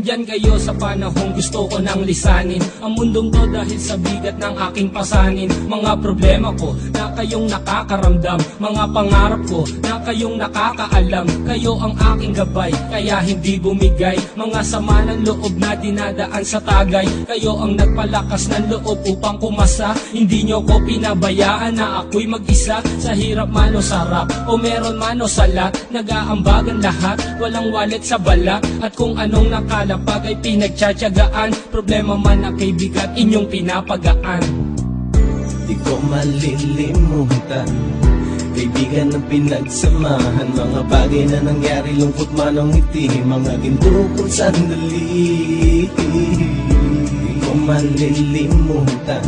nandyan kayo sa panahong gusto ko nang lisanin ang mundong to dahil sa bigat ng aking pasanin. Mga problema ko na kayong nakakaramdam, mga pangarap ko na kayong nakakaalam. Kayo ang aking gabay, kaya hindi bumigay. Mga sama ng loob na dinadaan sa tagay, kayo ang nagpalakas ng loob upang kumasa. Hindi nyo ko pinabayaan na ako'y mag-isa. Sa hirap man o sarap, o meron man o salat, nag-aambagan lahat, walang walet sa balat. At kung anong nakalapag ay pinagtsatsagaan, problema man na kay bigat inyong pinapagaan. Di ko malilimutan, kaibigan ng pinagsamahan, mga bagay na nangyari, lungkot man ang ngiti, mga ginto kong sandali. Di ko malilimutan,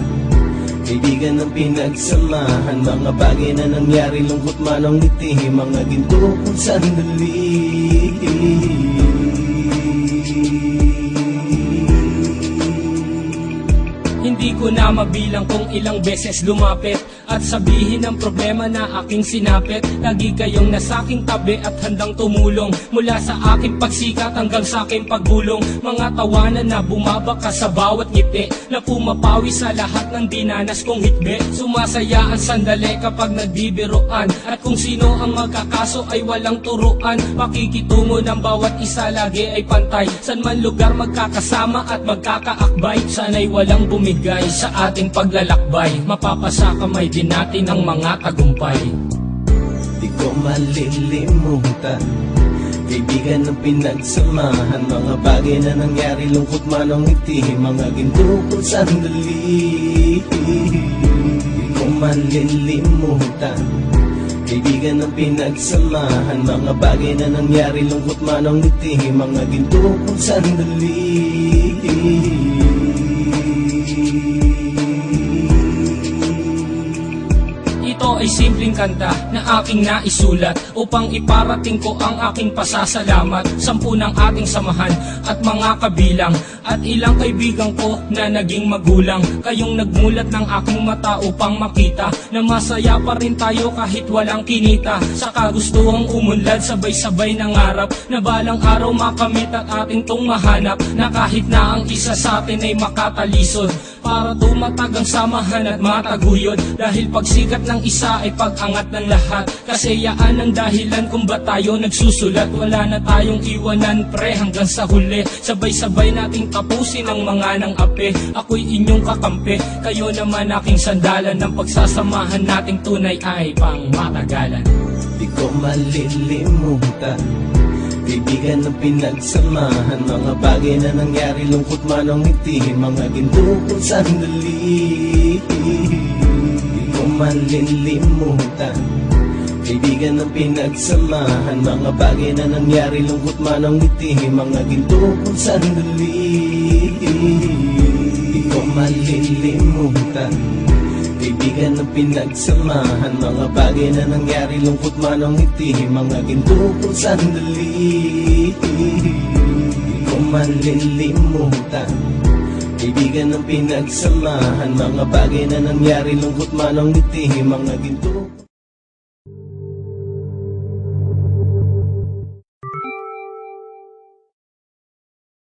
kaibigan ng pinagsamahan, mga bagay na nangyari, lungkot man ang ngiti, mga ginto kong sandali. Hindi ko na mabilang kung ilang beses lumapit at sabihin ang problema na aking sinapit. Lagi kayong nasa aking tabi at handang tumulong, mula sa aking pagsikat hanggang sa aking paggulong. Mga tawanan na bumabaka sa bawat ngiti, na pumapawi sa lahat ng dinanas kong hitbe. Sumasaya ang sandali kapag nagbibiroan, at kung sino ang magkakaso ay walang turuan. Pakikitungo ng bawat isa lagi ay pantay, san man lugar magkakasama at magkakaakbay. Sana'y walang bumigay sa ating paglalakbay, mapapasa kamay din natin ang mga tagumpay. Di ko malilimutan, kaibigan ng pinagsamahan, mga bagay na nangyari, lungkot man ang ngiti, mga ginto kong sandali. Di ko malilimutan, kaibigan ng pinagsamahan, mga bagay na nangyari, lungkot man ang ngiti, mga ginto kong sandali. Ito ay simpleng kanta na aking naisulat upang iparating ko ang aking pasasalamat. 10 ng ating samahan at mga kabilang, at ilang kaibigan ko na naging magulang. Kayong nagmulat ng aking mata upang makita na masaya pa rin tayo kahit walang kinita. Sa kagustuhang umunlad, sabay-sabay nangarap na balang araw makamit at ating tong mahanap, na kahit na ang isa sa atin ay makatalisod, para tumatag ang samahan at mataguyod. Dahil pagsikat ng isa ay pag-angat ng lahat, kasayaan ang dahilan kung ba't tayo nagsusulat. Wala na tayong iwanan pre hanggang sa huli, sabay-sabay nating tapusin ang mga nang ape. Ako'y inyong kakampi, kayo naman aking sandalan, ng pagsasamahan nating tunay ay pang matagalan. Di ko malilimutan, kaibigan ng pinagsamahan, mga bagay na nangyari, lungkot man ang ngiti, mga ginto kong sandali. Di ko malilimutan, kaibigan ng pinagsamahan, mga bagay na nangyari, lungkot man ang ngiti, mga ginto kong sandali. Di ko malilimutan, kaibigan ng pinagsamahan, mga bagay na nangyari, lungkot man ang ngiti, mga ginto kong sandali. Di ko malilimutan, kaibigan ng pinagsamahan, mga bagay na nangyari, lungkot man ang ngiti, mga ginto.